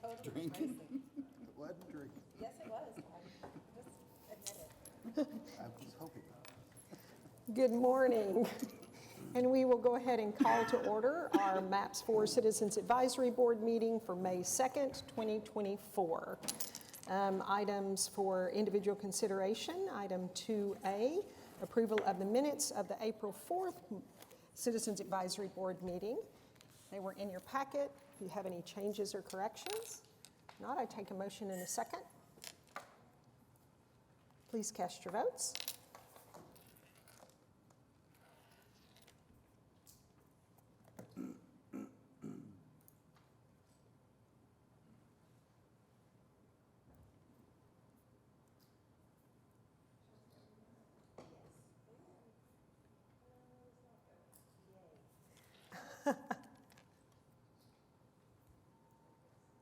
totally Drinking? racing. It wasn't drinking. Yes, it was. Just admit it. I was hoping. Good morning. And we will go ahead and call to order our MAPS 4 Citizens Advisory Board meeting for May 2nd, 2024. Items for individual consideration. Item 2A, approval of the minutes of the April 4th Citizens Advisory Board meeting. They were in your packet. If you have any changes or corrections. If not, I take a motion in a second. Please cast your votes.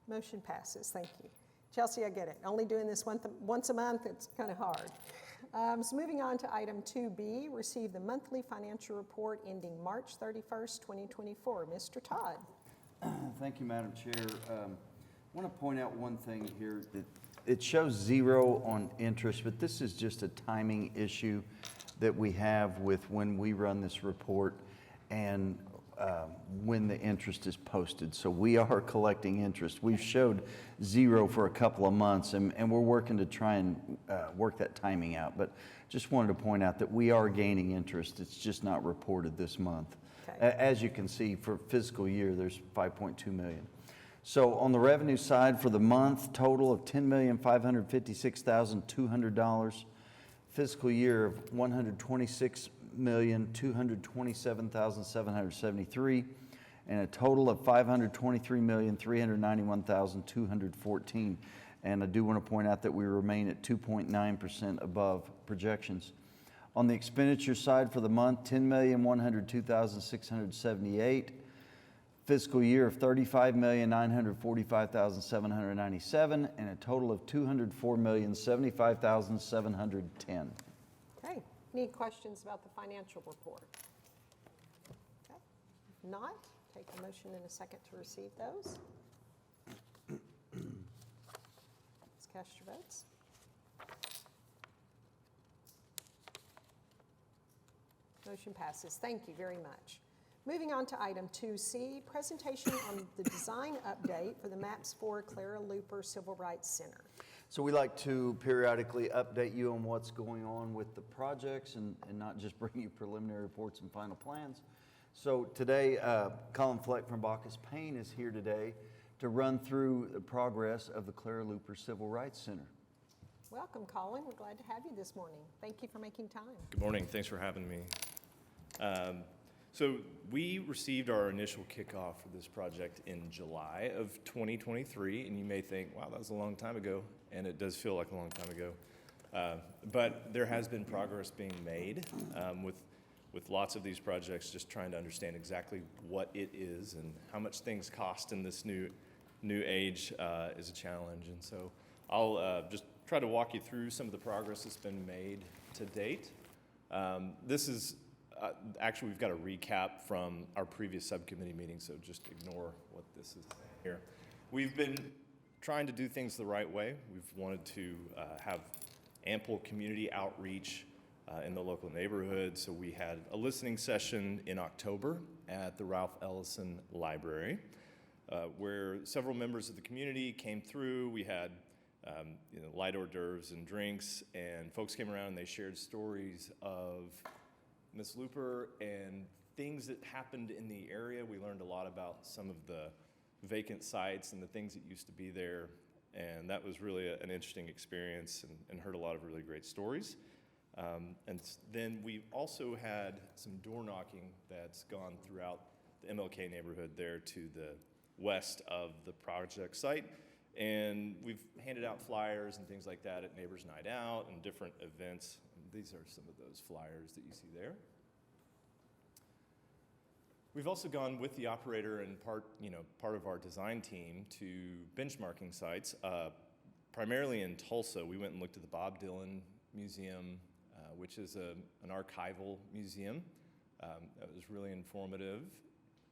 Motion passes. Thank you. Chelsea, I get it. Only doing this once a month, it's kind of hard. So moving on to item 2B, receive the monthly financial report ending March 31st, 2024. Mr. Todd. Thank you, Madam Chair. I want to point out one thing here. That it shows 0 on interest, but this is just a timing issue that we have with when we run this report and when the interest is posted. So we are collecting interest. We've showed 0 for a couple of months, and we're working to try and work that timing out. But just wanted to point out that we are gaining interest. It's just not reported this month. Okay. As you can see, for fiscal year, there's 5.2 million. So on the revenue side for the month, total of $10,556,200. Fiscal year of $126,227,773, and a total of $523,391,214. And I do want to point out that we remain at 2.9% above projections. On the expenditure side for the month, $10,102,678. Fiscal year of $35,945,797, and a total of $204,075,710. Okay. Any questions about the financial report? Okay. If not, take a motion in a second to receive those. Let's cast your votes. Motion passes. Thank you very much. Moving on to item 2C, presentation on the design update for the MAPS 4 Clara Looper Civil Rights Center. So we like to periodically update you on what's going on with the projects and not just bring you preliminary reports and final plans. So today, Colin Fleck from Bacchus Payne is here today to run through the progress of the Clara Looper Civil Rights Center. Welcome, Colin. We're glad to have you this morning. Thank you for making time. Good morning. Thanks for having me. So we received our initial kickoff for this project in July of 2023, and you may think, wow, that was a long time ago, and it does feel like a long time ago. But there has been progress being made with lots of these projects, just trying to understand exactly what it is and how much things cost in this new age is a challenge. And so I'll just try to walk you through some of the progress that's been made to date. This is actually, we've got a recap from our previous subcommittee meeting, so just ignore what this is here. We've been trying to do things the right way. We've wanted to have ample community outreach in the local neighborhood, so we had a listening session in October at the Ralph Ellison Library, where several members of the community came through. We had light hors d'oeuvres and drinks, and folks came around and they shared stories of Miss Looper and things that happened in the area. We learned a lot about some of the vacant sites and the things that used to be there, and that was really an interesting experience and heard a lot of really great stories. And then we also had some door knocking that's gone throughout the MLK neighborhood there to the west of the project site. And we've handed out flyers and things like that at Neighbors Night Out and different events. And these are some of those flyers that you see there. We've also gone with the operator and part of our design team to benchmarking sites, primarily in Tulsa. We went and looked at the Bob Dylan Museum, which is an archival museum. That was really informative.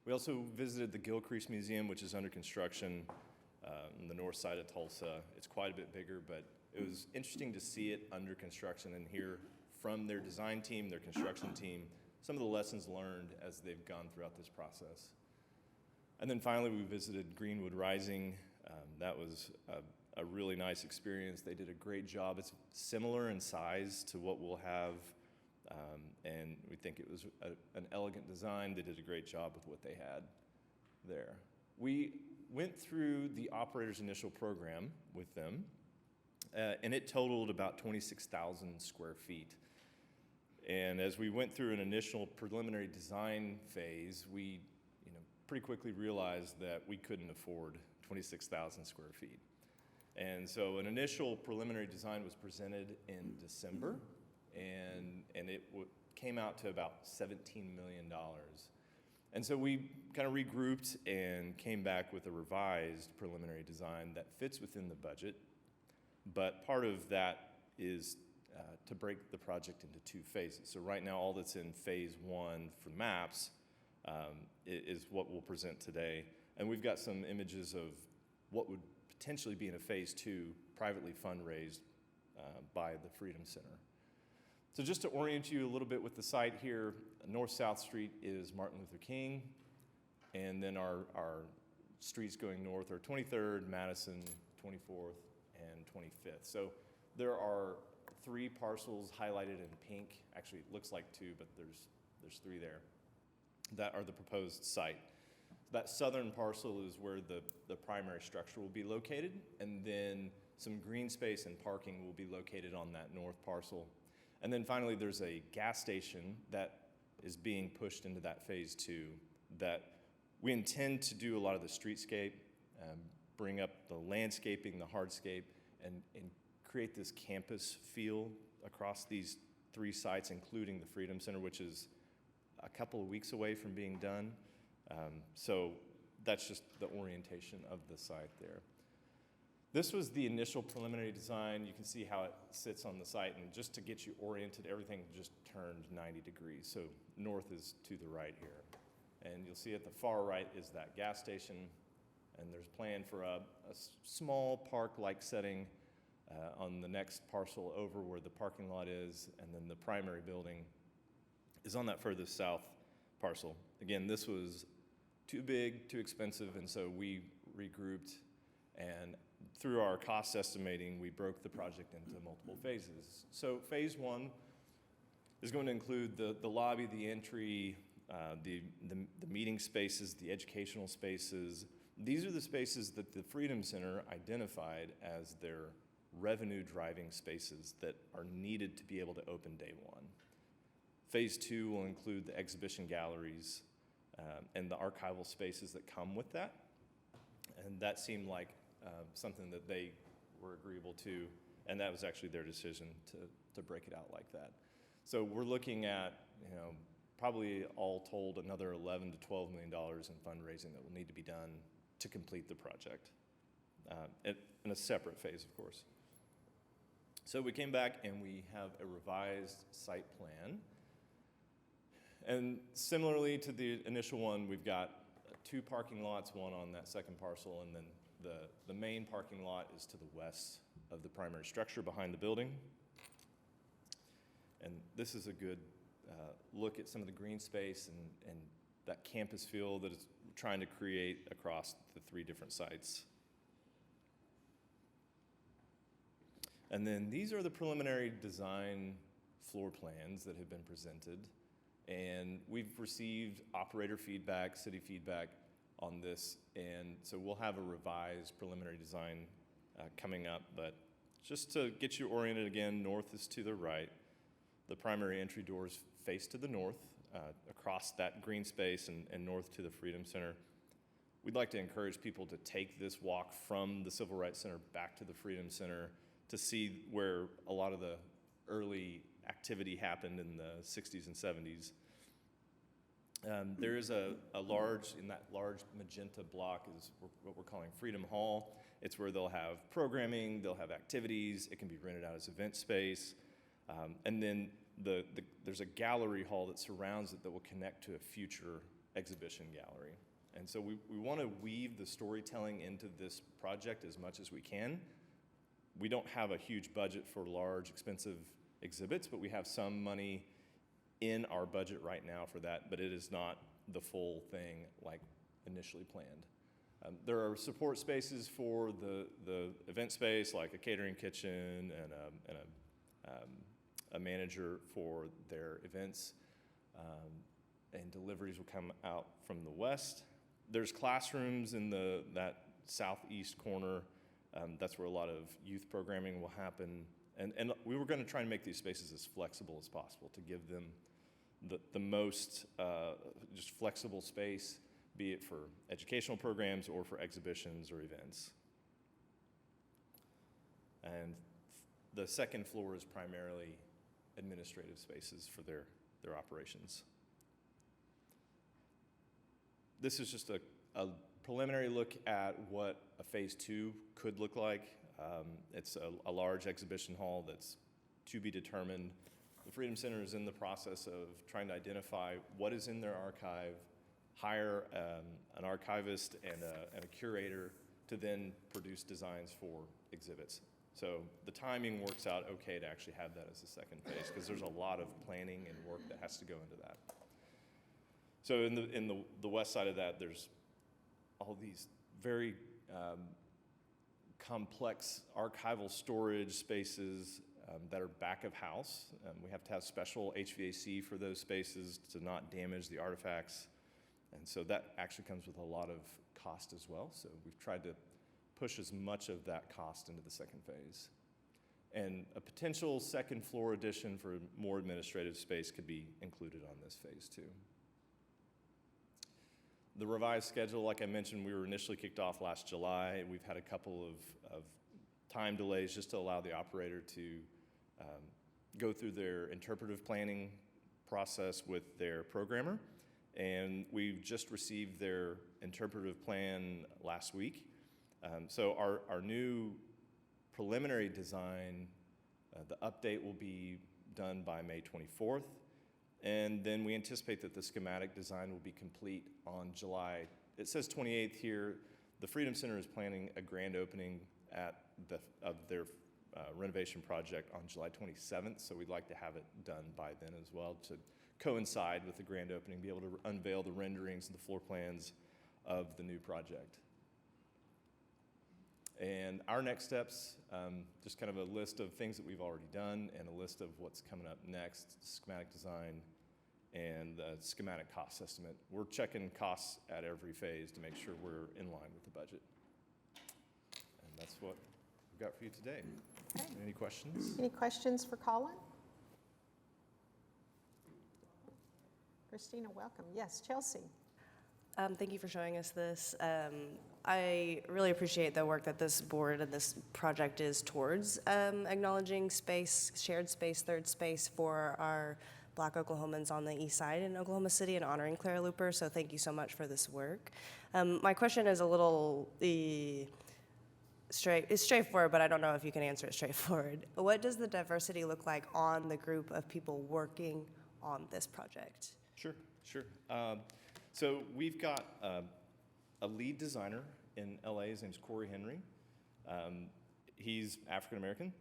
We also visited the Gilcrease Museum, which is under construction on the north side of Tulsa. It's quite a bit bigger, but it was interesting to see it under construction and hear from their design team, their construction team, some of the lessons learned as they've gone throughout this process. And then finally, we visited Greenwood Rising. That was a really nice experience. They did a great job. It's similar in size to what we'll have, and we think it was an elegant design. They did a great job with what they had there. We went through the operator's initial program with them, and it totaled about 26,000 square feet. And as we went through an initial preliminary design phase, we pretty quickly realized that we couldn't afford 26,000 square feet. And so an initial preliminary design was presented in December, and it came out to about $17 million. And so we kind of regrouped and came back with a revised preliminary design that fits within the budget, but part of that is to break the project into two phases. So right now, all that's in phase one for maps is what we'll present today. And we've got some images of what would potentially be in a phase two, privately fundraised by the Freedom Center. So just to orient you a little bit with the site here, North-South Street is Martin Luther King, and then our streets going north are 23rd, Madison, 24th, and 25th. So there are 3 parcels highlighted in pink. Actually, it looks like 2, but there's 3 there that are the proposed site. That southern parcel is where the primary structure will be located, and then some green space and parking will be located on that north parcel. And then finally, there's a gas station that is being pushed into that phase 2 that we intend to do a lot of the streetscape, bring up the landscaping, the hardscape, and create this campus feel across these 3 sites, including the Freedom Center, which is a couple of weeks away from being done. So that's just the orientation of the site there. This was the initial preliminary design. You can see how it sits on the site, and just to get you oriented, everything just turned 90 degrees. So north is to the right here. And you'll see at the far right is that gas station, and there's plan for a small park-like setting on the next parcel over where the parking lot is, and then the primary building is on that furthest south parcel. Again, this was too big, too expensive, and so we regrouped, and through our cost estimating, we broke the project into multiple phases. So phase 1 is going to include the lobby, the entry, the meeting spaces, the educational spaces. These are the spaces that the Freedom Center identified as their revenue-driving spaces that are needed to be able to open day 1. Phase 2 will include the exhibition galleries and the archival spaces that come with that. And that seemed like something that they were agreeable to, and that was actually their decision to break it out like that. So we're looking at, probably all told another $11 to $12 million in fundraising that will need to be done to complete the project in a separate phase, of course. So we came back and we have a revised site plan. And similarly to the initial one, we've got 2 parking lots, one on that second parcel, and then the main parking lot is to the west of the primary structure behind the building. And this is a good look at some of the green space and that campus feel that it's trying to create across the 3 different sites. And then these are the preliminary design floor plans that have been presented. And we've received operator feedback, city feedback on this. And so we'll have a revised preliminary design coming up. But just to get you oriented again, north is to the right. The primary entry doors face to the north, across that green space and north to the Freedom Center. We'd like to encourage people to take this walk from the Civil Rights Center back to the Freedom Center to see where a lot of the early activity happened in the 60s and 70s. There is in that large magenta block is what we're calling Freedom Hall. It's where they'll have programming, they'll have activities, it can be rented out as event space. And then there's a gallery hall that surrounds it that will connect to a future exhibition gallery. And so we want to weave the storytelling into this project as much as we can. We don't have a huge budget for large, expensive exhibits, but we have some money in our budget right now for that, but it is not the full thing like initially planned. There are support spaces for the event space, like a catering kitchen and a manager for their events, and deliveries will come out from the west. There's classrooms in that southeast corner. That's where a lot of youth programming will happen. And we were going to try and make these spaces as flexible as possible to give them the most just flexible space, be it for educational programs or for exhibitions or events. And the second floor is primarily administrative spaces for their operations. This is just a preliminary look at what a phase 2 could look like. It's a large exhibition hall that's to be determined. The Freedom Center is in the process of trying to identify what is in their archive, hire an archivist and a curator to then produce designs for exhibits. So the timing works out okay to actually have that as the second phase, because there's a lot of planning and work that has to go into that. So in the west side of that, there's all these very complex archival storage spaces that are back of house. We have to have special HVAC for those spaces to not damage the artifacts. And so that actually comes with a lot of cost as well. So we've tried to push as much of that cost into the second phase. And a potential second floor addition for more administrative space could be included on this phase 2. The revised schedule, like I mentioned, we were initially kicked off last July. We've had a couple of time delays just to allow the operator to go through their interpretive planning process with their programmer. And we've just received their interpretive plan last week. So our new preliminary design, the update will be done by May 24th. And then we anticipate that the schematic design will be complete on July. It says 28th here. The Freedom Center is planning a grand opening of their renovation project on July 27th. So we'd like to have it done by then as well to coincide with the grand opening, be able to unveil the renderings and the floor plans of the new project. And our next steps, just kind of a list of things that we've already done and a list of what's coming up next, schematic design and the schematic cost estimate. We're checking costs at every phase to make sure we're in line with the budget. And that's what we've got for you today. Okay. Any questions? Any questions for Colin? Christina, welcome. Yes, Chelsea. Thank you for showing us this. I really appreciate the work that this board and this project is towards acknowledging space, shared space, third space for our Black Oklahomans on the east side in Oklahoma City and honoring Clara Luper. So thank you so much for this work. My question is a little it's straightforward, but I don't know if you can answer it straightforward. What does the diversity look like on the group of people working on this project? Sure. So we've got a lead designer in LA. His name's Corey Henry. He's African American.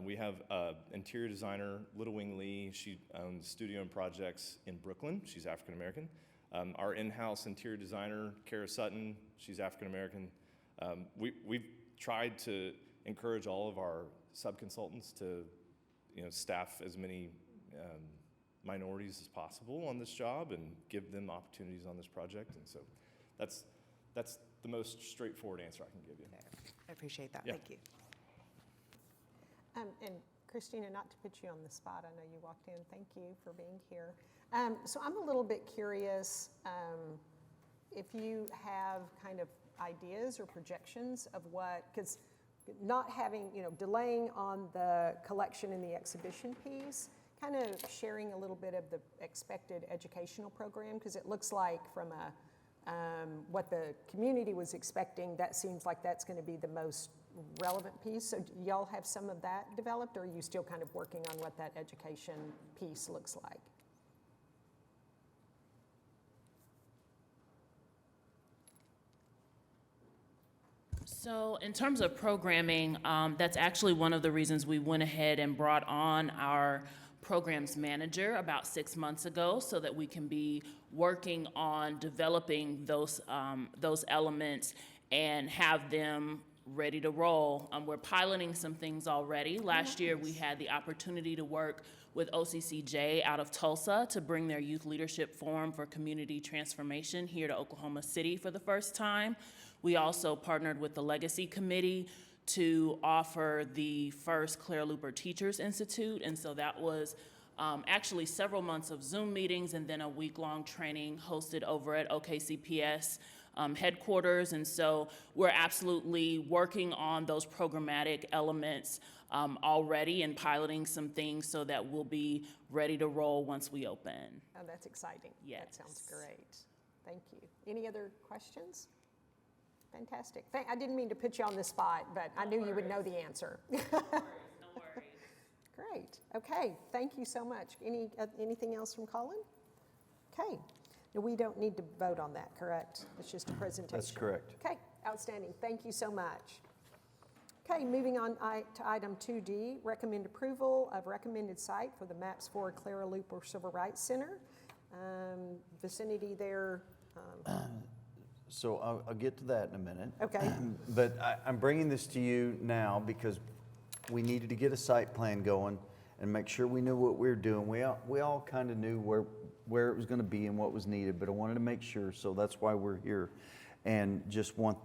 We have an interior designer, Little Wing Lee. She owns studio and projects in Brooklyn. She's African American. Our in-house interior designer, Kara Sutton. She's African American. We've tried to encourage all of our sub-consultants to, staff as many minorities as possible on this job and give them opportunities on this project. And so that's the most straightforward answer I can give you. I appreciate that. Yeah. Thank you. And Christina, not to put you on the spot, I know you walked in. Thank you for being here. So I'm a little bit curious if you have kind of ideas or projections of what, because not having, delaying on the collection and the exhibition piece, kind of sharing a little bit of the expected educational program, because it looks like from what the community was expecting, that seems like that's going to be the most relevant piece. So do y'all have some of that developed, or are you still kind of working on what that education piece looks like? So in terms of programming, that's actually one of the reasons we went ahead and brought on our programs manager about 6 months ago, so that we can be working on developing those elements and have them ready to roll. We're piloting some things already. Last year, we had the opportunity to work with OCCJ out of Tulsa to bring their Youth Leadership Forum for Community Transformation here to Oklahoma City for the first time. We also partnered with the Legacy Committee to offer the first Claire Looper Teachers Institute, and so that was actually several months of Zoom meetings and then a week-long training hosted over at OKCPS headquarters. And so we're absolutely working on those programmatic elements already and piloting some things so that we'll be ready to roll once we open. Oh, that's exciting. Yes. That sounds great. Thank you. Any other questions? Fantastic. I didn't mean to put you on the spot, but I knew you would know the answer. No worries. Great. Okay. Thank you so much. Anything else from Colin? Okay. No, we don't need to vote on that, correct? It's just a presentation. That's correct. Okay. Outstanding. Thank you so much. Okay. Moving on to item 2D, recommend approval of recommended site for the MAPS 4 Clara Looper Civil Rights Center. Vicinity there. So I'll get to that in a minute. Okay. But I'm bringing this to you now because we needed to get a site plan going and make sure we knew what we were doing. We all kind of knew where it was going to be and what was needed, but I wanted to make sure, so that's why we're here. And just want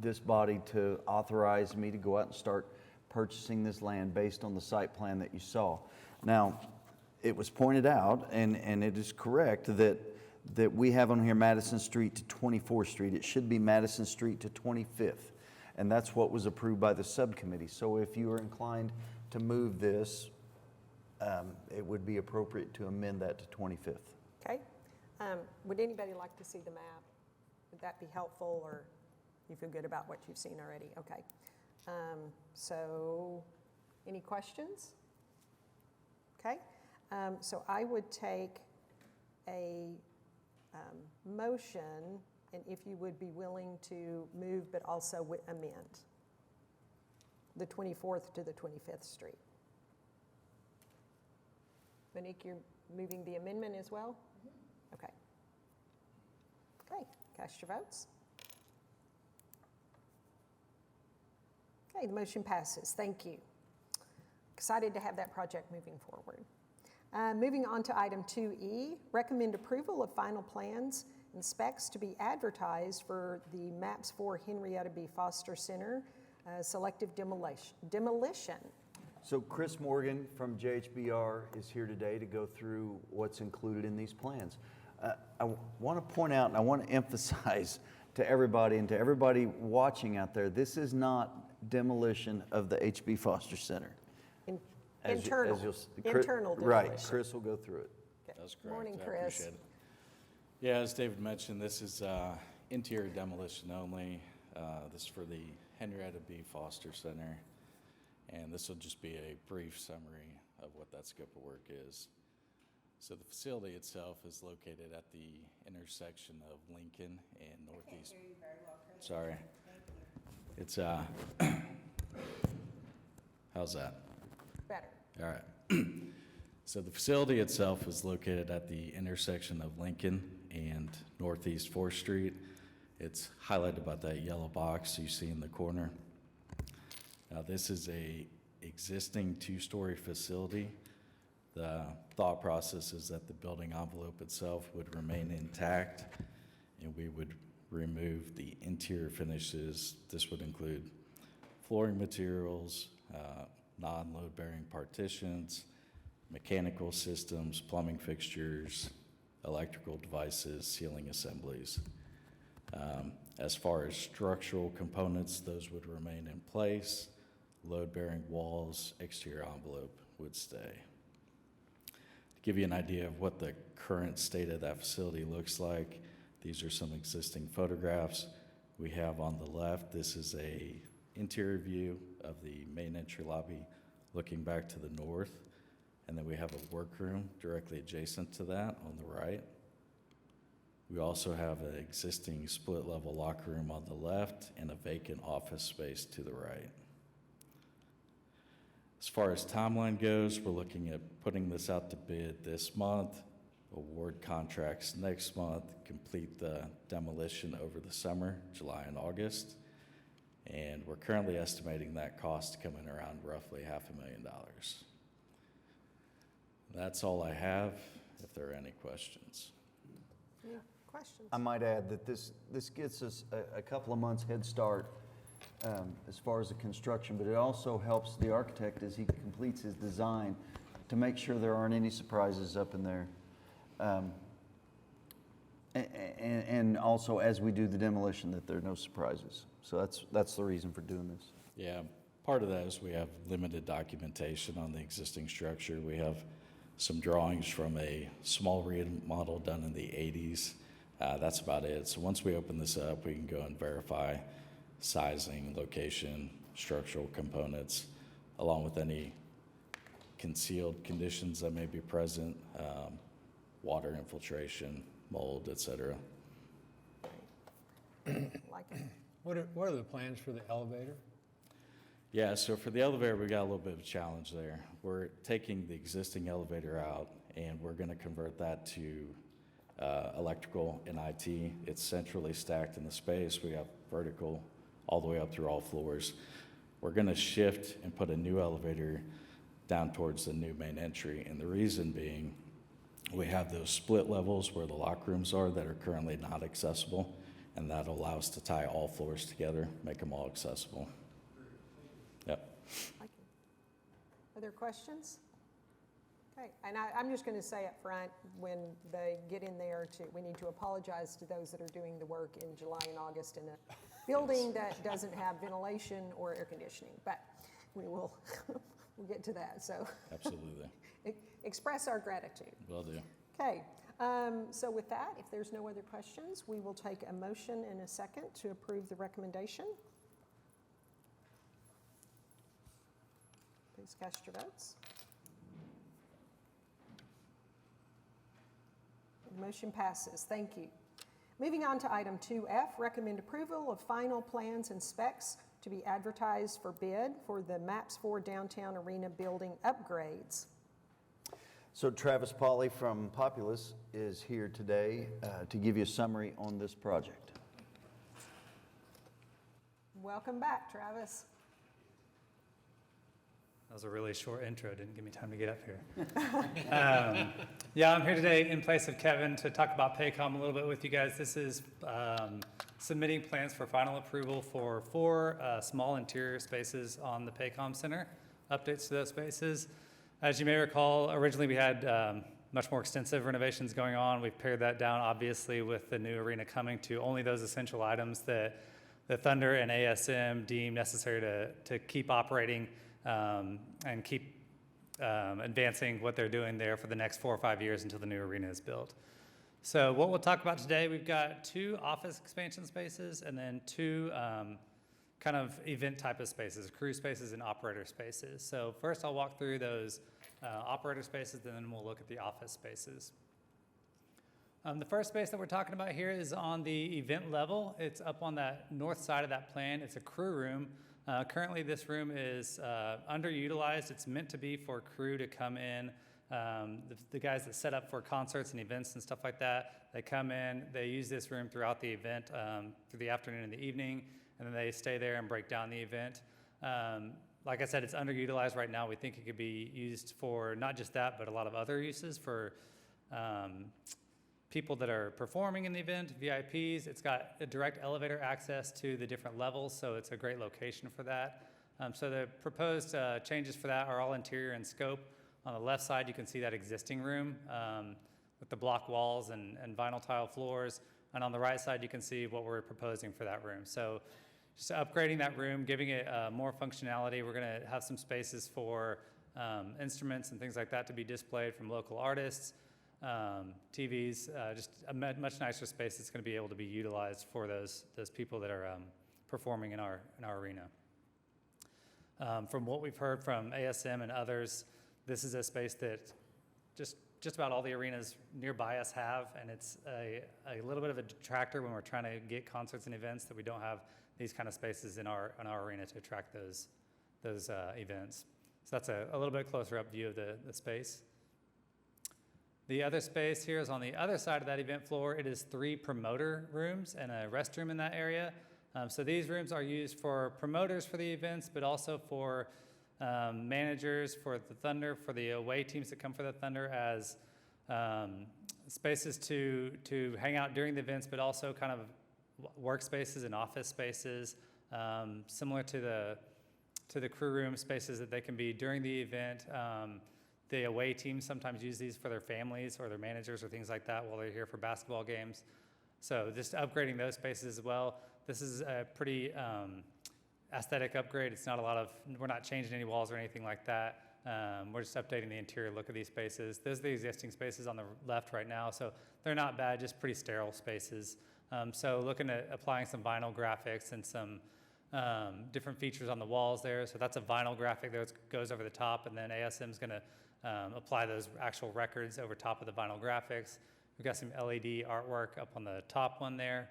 this body to authorize me to go out and start purchasing this land based on the site plan that you saw. Now, it was pointed out, and it is correct, that we have on here Madison Street to 24th Street. It should be Madison Street to 25th. And that's what was approved by the subcommittee. So if you are inclined to move this, it would be appropriate to amend that to 25th. Okay. Would anybody like to see the map? Would that be helpful, or you feel good about what you've seen already? Okay. So any questions? Okay. So I would take a motion, and if you would be willing to move but also amend the 24th to the 25th Street. Monique, you're moving the amendment as well? Okay. Okay, cast your votes. Okay, the motion passes. Thank you. Excited to have that project moving forward. Moving on to item 2E, recommend approval of final plans and specs to be advertised for the MAPS 4 Henrietta B. Foster Center selective demolition. So Chris Morgan from JHBR is here today to go through what's included in these plans. I want to point out and I want to emphasize to everybody and to everybody watching out there, this is not demolition of the H.B. Foster Center. Internal demolition. Right, Chris will go through it. Okay. That's correct. Morning, I Chris. appreciate it. Yeah, as David mentioned, this is interior demolition only. This is for the Henrietta B. Foster Center. And this will just be a brief summary of what that scope of work is. So the facility itself is located at the intersection of Lincoln and Northeast. I can't hear you very well, Chris. Sorry. It's how's that? Better. All right. So the facility itself is located at the intersection of Lincoln and Northeast 4th Street. It's highlighted by that yellow box you see in the corner. Now this is a existing two-story facility. The thought process is that the building envelope itself would remain intact, and we would remove the interior finishes. This would include flooring materials, non-load-bearing partitions, mechanical systems, plumbing fixtures, electrical devices, ceiling assemblies. As far as structural components, those would remain in place. Load-bearing walls, exterior envelope would stay. To give you an idea of what the current state of that facility looks like, these are some existing photographs we have on the left. This is a interior view of the main entry lobby looking back to the north. And then we have a workroom directly adjacent to that on the right. We also have an existing split-level locker room on the left and a vacant office space to the right. As far as timeline goes, we're looking at putting this out to bid this month, award contracts next month, complete the demolition over the summer, July and August. And we're currently estimating that cost to come in around roughly $500,000. That's all I have, if there are any questions. Any questions? I might add that this gets us a couple of months head start as far as the construction, but it also helps the architect as he completes his design to make sure there aren't any surprises up in there. And also as we do the demolition, that there are no surprises. So that's the reason for doing this. Yeah, part of that is we have limited documentation on the existing structure. We have some drawings from a small remodel done in the 80s. That's about it. So once we open this up, we can go and verify sizing, location, structural components, along with any concealed conditions that may be present, water infiltration, mold, etc. Like it. What are the plans for the elevator? Yeah, so for the elevator, we got a little bit of a challenge there. We're taking the existing elevator out, and we're going to convert that to electrical and IT. It's centrally stacked in the space. We have vertical all the way up through all floors. We're going to shift and put a new elevator down towards the new main entry, and the reason being we have those split levels where the locker rooms are that are currently not accessible, and that'll allow us to tie all floors together, make them all accessible. Yep. Like it. Are there questions? Okay, and I'm just going to say up front, when they get in there, we need to apologize to those that are doing the work in July and August in a building that doesn't have ventilation or air conditioning, but we will we'll get to that. So Absolutely. Express our gratitude. Will do. Okay, so with that, if there's no other questions, we will take a motion and a second to approve the recommendation. Please cast your votes. The motion passes. Thank you. Moving on to item 2F, recommend approval of final plans and specs to be advertised for bid for the MAPS 4 Downtown Arena building upgrades. So Travis Pauley from Populous is here today to give you a summary on this project. Welcome back, Travis. That was a really short intro. Didn't give me time to get up here. Yeah, I'm here today in place of Kevin to talk about Paycom a little bit with you guys. This is submitting plans for final approval for 4 small interior spaces on the Paycom Center, updates to those spaces. As you may recall, originally we had much more extensive renovations going on. We've pared that down, obviously, with the new arena coming to only those essential items that the Thunder and ASM deem necessary to keep operating and keep advancing what they're doing there for the next 4 or 5 years until the new arena is built. So what we'll talk about today, we've got 2 office expansion spaces and then 2 kind of event type of spaces, crew spaces and operator spaces. So first I'll walk through those operator spaces, then we'll look at the office spaces. The first space that we're talking about here is on the event level. It's up on that north side of that plan. It's a crew room. Currently this room is underutilized. It's meant to be for crew to come in. The guys that set up for concerts and events and stuff like that, they come in, they use this room throughout the event, through the afternoon and the evening, and then they stay there and break down the event. Like I said, it's underutilized right now. We think it could be used for not just that, but a lot of other uses for people that are performing in the event, VIPs. It's got a direct elevator access to the different levels, so it's a great location for that. So the proposed changes for that are all interior in scope. On the left side, you can see that existing room with the block walls and vinyl tile floors. And on the right side, you can see what we're proposing for that room. So just upgrading that room, giving it more functionality. We're going to have some spaces for instruments and things like that to be displayed from local artists, TVs, just a much nicer space that's going to be able to be utilized for those people that are performing in our arena. From what we've heard from ASM and others, this is a space that just just about all the arenas nearby us have, and it's a little bit of a detractor when we're trying to get concerts and events that we don't have these kind of spaces in our arena to attract those events. So that's a little bit closer up view of the space. The other space here is on the other side of that event floor. It is 3 promoter rooms and a restroom in that area. So these rooms are used for promoters for the events, but also for managers for the Thunder, for the away teams that come for the Thunder, as spaces to hang out during the events, but also kind of workspaces and office spaces, similar to the crew room spaces that they can be during the event. The away teams sometimes use these for their families or their managers or things like that while they're here for basketball games. So just upgrading those spaces as well. This is a pretty aesthetic upgrade. It's not we're not changing any walls or anything like that. We're just updating the interior look of these spaces. Those are the existing spaces on the left right now, so they're not bad, just pretty sterile spaces. So looking at applying some vinyl graphics and some different features on the walls there. So that's a vinyl graphic that goes over the top, and then ASM's gonna apply those actual records over top of the vinyl graphics. We've got some LED artwork up on the top one there.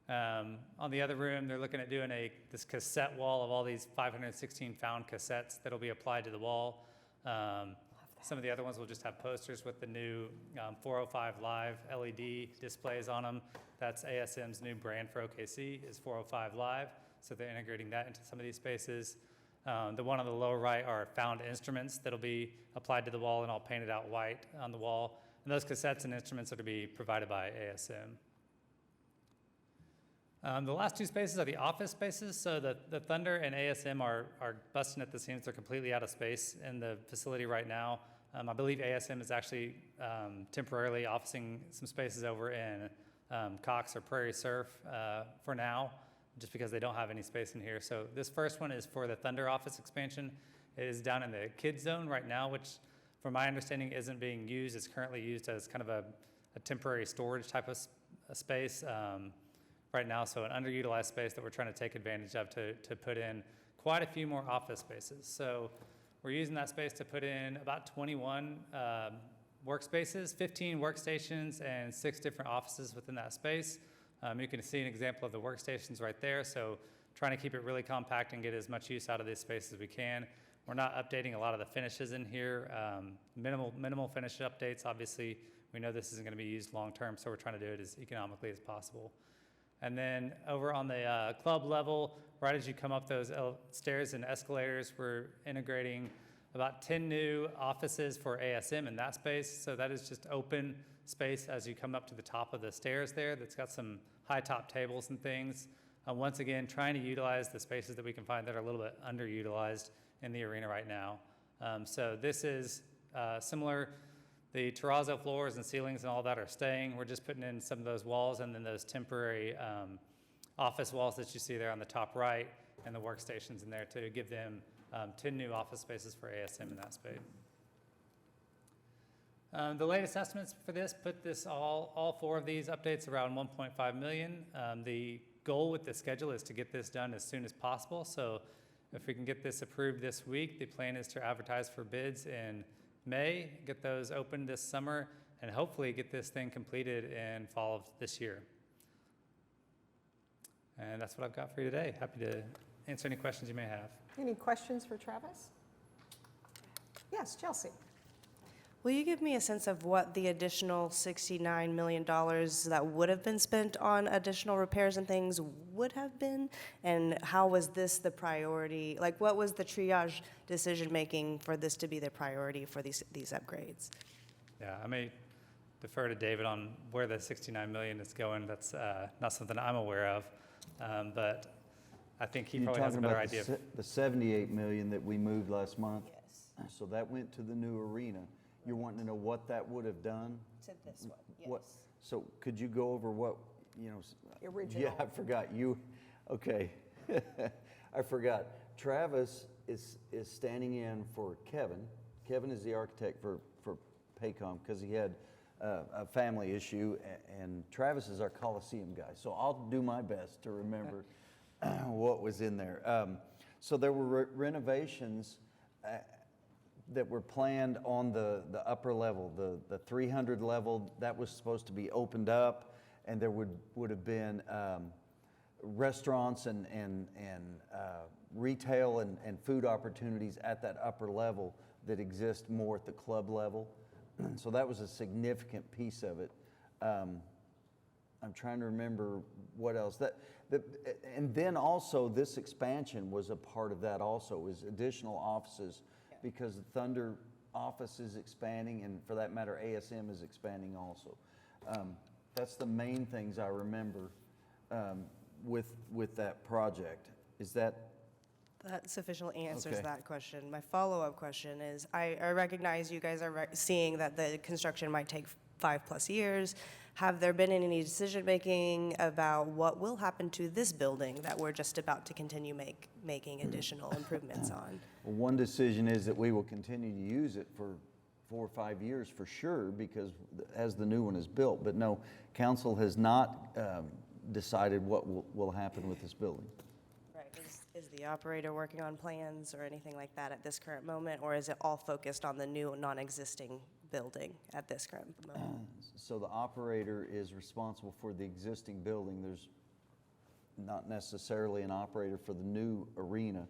On the other room, they're looking at doing this cassette wall of all these 516 found cassettes that'll be applied to the wall. Some of the other ones will just have posters with the new 405 Live LED displays on them. That's ASM's new brand for OKC, is 405 Live. So they're integrating that into some of these spaces. The one on the lower right are found instruments that'll be applied to the wall and all painted out white on the wall. And those cassettes and instruments are to be provided by ASM. The last 2 spaces are the office spaces. So the Thunder and ASM are busting at the seams. They're completely out of space in the facility right now. I believe ASM is actually temporarily officing some spaces over in Cox or Prairie Surf for now, just because they don't have any space in here. So this first one is for the Thunder office expansion. It is down in the kids zone right now, which from my understanding isn't being used. It's currently used as kind of a temporary storage type of space right now. So an underutilized space that we're trying to take advantage of to put in quite a few more office spaces. So we're using that space to put in about 21 workspaces, 15 workstations, and 6 different offices within that space. You can see an example of the workstations right there. So trying to keep it really compact and get as much use out of this space as we can. We're not updating a lot of the finishes in here. Minimal finish updates. Obviously, we know this isn't going to be used long term, so we're trying to do it as economically as possible. And then over on the club level, right as you come up those stairs and escalators, we're integrating about 10 new offices for ASM in that space. So that is just open space as you come up to the top of the stairs there. That's got some high top tables and things. Once again, trying to utilize the spaces that we can find that are a little bit underutilized in the arena right now. So this is similar. The terrazzo floors and ceilings and all that are staying. We're just putting in some of those walls and then those temporary office walls that you see there on the top right and the workstations in there to give them 10 new office spaces for ASM in that space. The latest estimates for this put this all 4 of these updates around 1.5 million. The goal with the schedule is to get this done as soon as possible. So if we can get this approved this week, the plan is to advertise for bids in May, get those open this summer, and hopefully get this thing completed in fall of this year. And that's what I've got for you today. Happy to answer any questions you may have. Any questions for Travis? Yes, Chelsea. Will you give me a sense of what the additional $69 million that would have been spent on additional repairs and things would have been? And how was this the priority? Like, what was the triage decision-making for this to be the priority for these upgrades? Yeah, I may defer to David on where the $69 million is going. That's not something I'm aware of, but I think he probably has a better idea. The $78 million that we moved last month? Yes. So that went to the new arena. You're wanting to know what that would have done? To this one, yes. What, so could you go over what, Original. Yeah, I forgot. Okay. I forgot. Travis is standing in for Kevin. Kevin is the architect for Paycom because he had a family issue, and Travis is our Coliseum guy. So I'll do my best to remember what was in there. So there were renovations. that were planned on the upper level, the 300 level, that was supposed to be opened up, and there would have been restaurants and retail and food opportunities at that upper level that exist more at the club level. So that was a significant piece of it. I'm trying to remember what else. And then also this expansion was a part of that also, was additional offices, because the Thunder office is expanding, and for that matter, ASM is expanding also. That's the main things I remember with that project. Is that? That sufficiently answers Okay. that question. My follow-up question is, I recognize you guys are seeing that the construction might take 5+ years. Have there been any decision-making about what will happen to this building that we're just about to continue making additional improvements on? Well, one decision is that we will continue to use it for 4 or 5 years for sure, because as the new one is built. But no, council has not decided what will happen with this building. Right, is the operator working on plans or anything like that at this current moment, or is it all focused on the new, non-existing building at this current moment? So the operator is responsible for the existing building. There's not necessarily an operator for the new arena.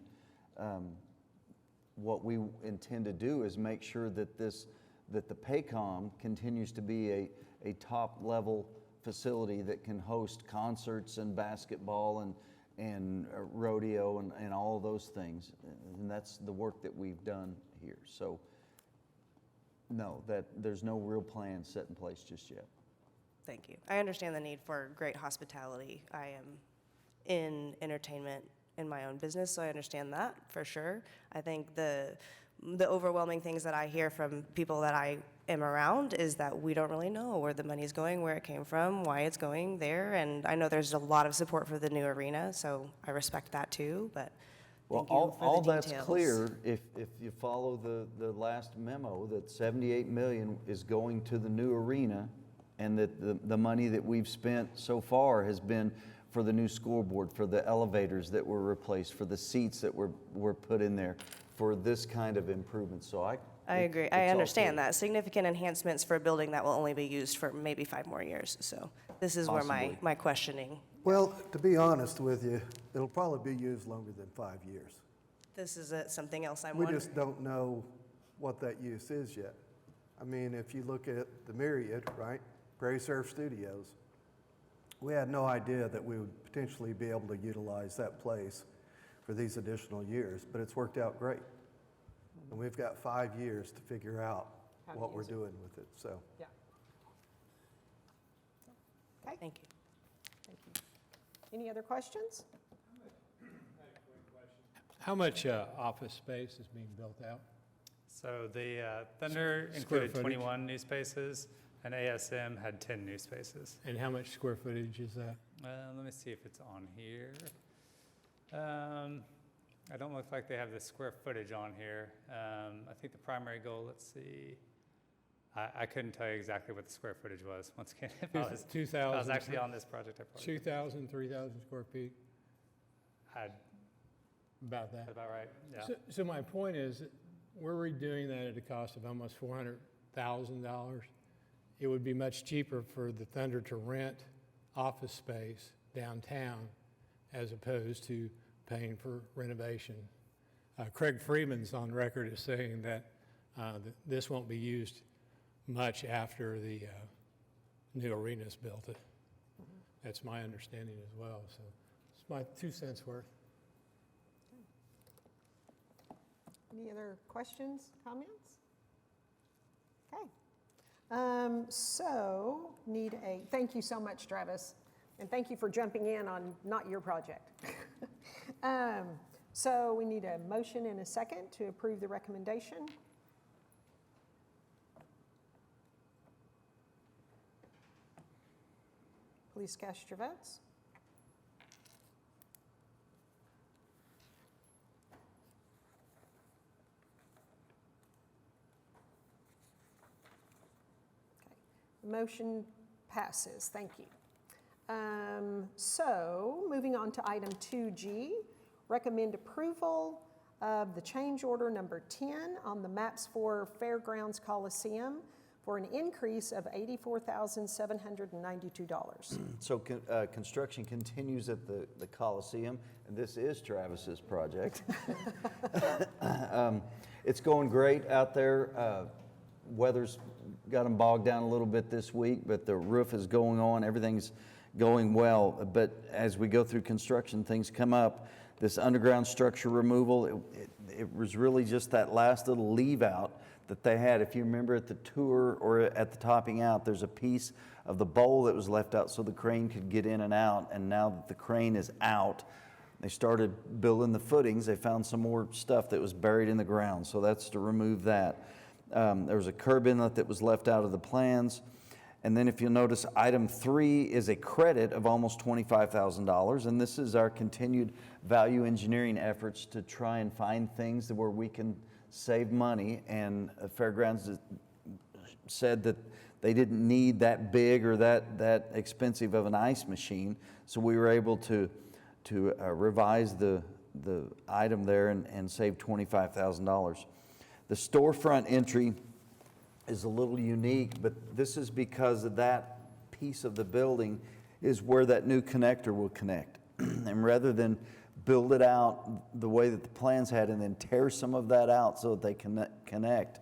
What we intend to do is make sure that the Paycom continues to be a top-level facility that can host concerts and basketball and rodeo and all of those things. And that's the work that we've done here. So no, there's no real plan set in place just yet. Thank you. I understand the need for great hospitality. I am in entertainment in my own business, so I understand that for sure. I think the overwhelming things that I hear from people that I am around is that we don't really know where the money's going, where it came from, why it's going there, and I know there's a lot of support for the new arena, so I respect that too, but Well, thank you for all the that's details. clear if you follow the last memo, that $78 million is going to the new arena, and that the money that we've spent so far has been for the new scoreboard, for the elevators that were replaced, for the seats that were put in there, for this kind of improvement. So I agree. I understand that. Significant enhancements for a building that will only be used for maybe 5 more years. So this is where Possibly. my questioning. Well, to be honest with you, it'll probably be used longer than 5 years. This is something else I'm We wondering. just don't know what that use is yet. I mean, if you look at the Myriad, right, Prairie Surf Studios, we had no idea that we would potentially be able to utilize that place for these additional years, but it's worked out great. And we've got 5 years to figure out How to what we're use it. doing with it, so. Yeah. Okay, Thank you. thank you. Any other questions? How much office space is being built out? So the Thunder Square included footage. 21 new spaces, and ASM had 10 new spaces. And how much square footage is that? Let me see if it's on here. I don't look like they have the square footage on here. I think the primary goal, let's see. I couldn't tell you exactly what the square footage was. Once again, if I was 2,000, actually on this project, I probably. 2,000, 3,000 square feet, I'd, about that. about right, yeah. So my point is, that we're redoing that at a cost of almost $400,000. It would be much cheaper for the Thunder to rent office space downtown as opposed to paying for renovation. Craig Freeman's on record as saying that this won't be used much after the new arena's built. That's my understanding as well. So it's my 2 cents worth. Any other questions, comments? Okay. So thank you so much, Travis, and thank you for jumping in on not your project. So we need a motion and a second to approve the recommendation. Please cast your votes. Motion passes. Thank you. So moving on to item 2G, recommend approval of the change order number 10 on the maps for Fairgrounds Coliseum for an increase of $84,792. So construction continues at the Coliseum, and this is Travis's project. It's going great out there. Weather's got them bogged down a little bit this week, but the roof is going on. Everything's going well. But as we go through construction, things come up. This underground structure removal, it was really just that last little leave out that they had. If you remember at the tour or at the topping out, there's a piece of the bowl that was left out so the crane could get in and out. And now that the crane is out, they started building the footings. They found some more stuff that was buried in the ground, so that's to remove that. There was a curb inlet that was left out of the plans. And then if you'll notice, item 3 is a credit of almost $25,000, and this is our continued value engineering efforts to try and find things where we can save money. And Fairgrounds said that they didn't need that big or that expensive of an ice machine, so we were able to revise the item there and save $25,000. The storefront entry is a little unique, but this is because of that piece of the building is where that new connector will connect. And rather than build it out the way that the plans had and then tear some of that out so that they can connect,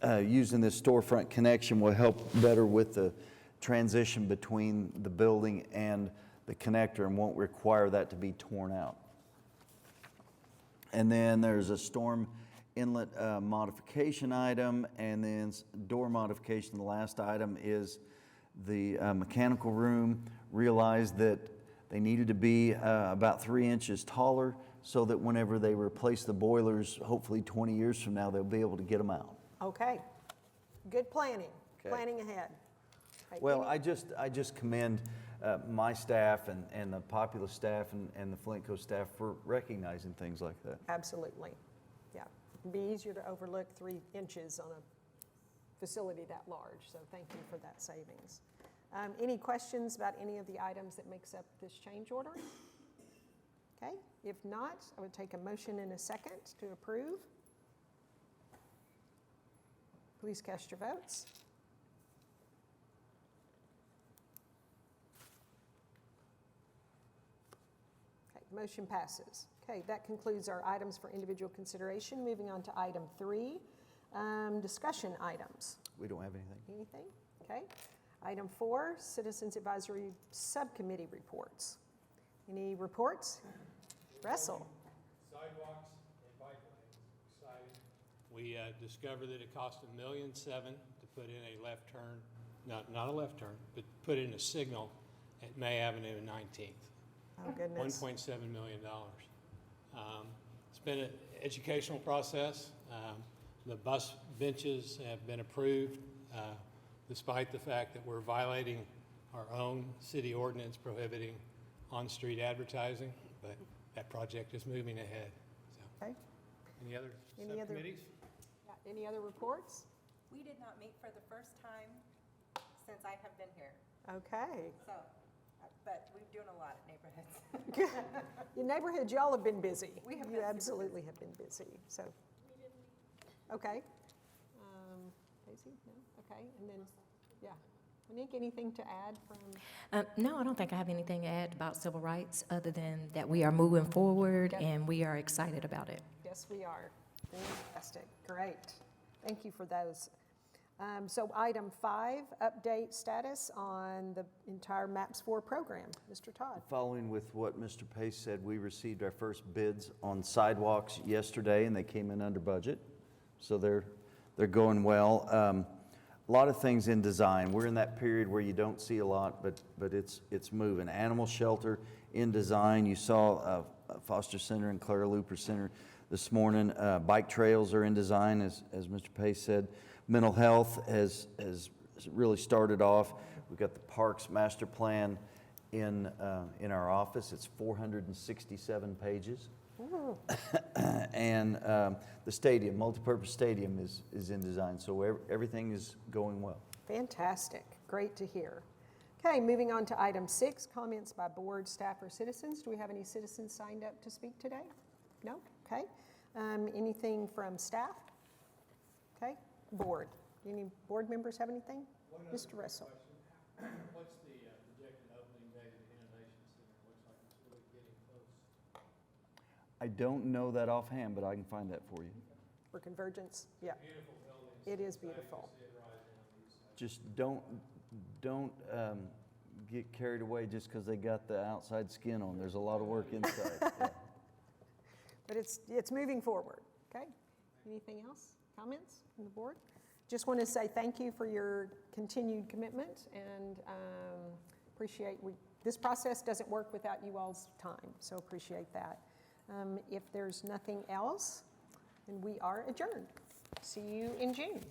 using this storefront connection will help better with the transition between the building and the connector and won't require that to be torn out. And then there's a storm inlet modification item, and then door modification. The last item is the mechanical room. Realized that they needed to be about 3 inches taller so that whenever they replace the boilers, hopefully 20 years from now, they'll be able to get them out. Okay, good planning, Okay. planning ahead. Okay, Well, any- I just commend my staff and the Populous staff and the Flintco staff for recognizing things like that. Absolutely, yeah. It'd be easier to overlook 3 inches on a facility that large, so thank you for that savings. Any questions about any of the items that makes up this change order? Okay, if not, I would take a motion in a second to approve. Please cast your votes. Okay, motion passes. Okay, that concludes our items for individual consideration. Moving on to item 3, discussion items. We don't have anything. Anything? Okay. Item 4, Citizens Advisory Subcommittee reports. Any reports? Russell? Sidewalks and bike lanes, exciting. We discovered that it cost $1.7 million to put in a left turn, not a left turn, but put in a signal at May Avenue and 19th. Oh, goodness. $1.7 million. It's been an educational process. The bus benches have been approved, despite the fact that we're violating our own city ordinance prohibiting on-street advertising, but that project is moving ahead. So, Okay. any other Any other- subcommittees? Yeah, any other reports? We did not meet for the first time since I have been here, Okay. so, but we're doing a lot at neighborhoods. Your neighborhood, y'all have been busy. We have You been super absolutely have been busy, so. Okay. Daisy, no? Okay, and then, yeah. Monique, anything to add from? No, I don't think I have anything to add about civil rights other than that we are moving forward Yep. and we are excited about it. Yes, we are. Fantastic, great. Thank you for those. So item 5, update status on the entire MAPS 4 program. Mr. Todd. Following with what Mr. Pace said, we received our first bids on sidewalks yesterday, and they came in under budget, so they're going well. A lot of things in design. We're in that period where you don't see a lot, but it's moving. Animal shelter in design. You saw Foster Center and Clara Looper Center this morning. Bike trails are in design, as Mr. Pace said. Mental health has really started off. We've got the Parks Master Plan in our office. It's 467 pages. And the stadium, multipurpose stadium is in design, so everything is going well. Fantastic, great to hear. Okay, moving on to item 6, comments by board, staff, or citizens. Do we have any citizens signed up to speak today? No? Okay. Anything from staff? Okay, board. Any board members have anything? Mr. Russell. What's the projected opening date of the Innovation Center? Looks like it's really getting close. I don't know that offhand, but I can find that for you. For Convergence, yeah. Beautiful building. It is beautiful. See it right down the east side. Just don't get carried away just because they got the outside skin on. There's a lot of work inside. Yeah. But it's moving forward, okay? Anything else? Comments from the board? Just want to say thank you for your continued commitment and appreciate, this process doesn't work without you all's time, so appreciate that. If there's nothing else, then we are adjourned. See you in June.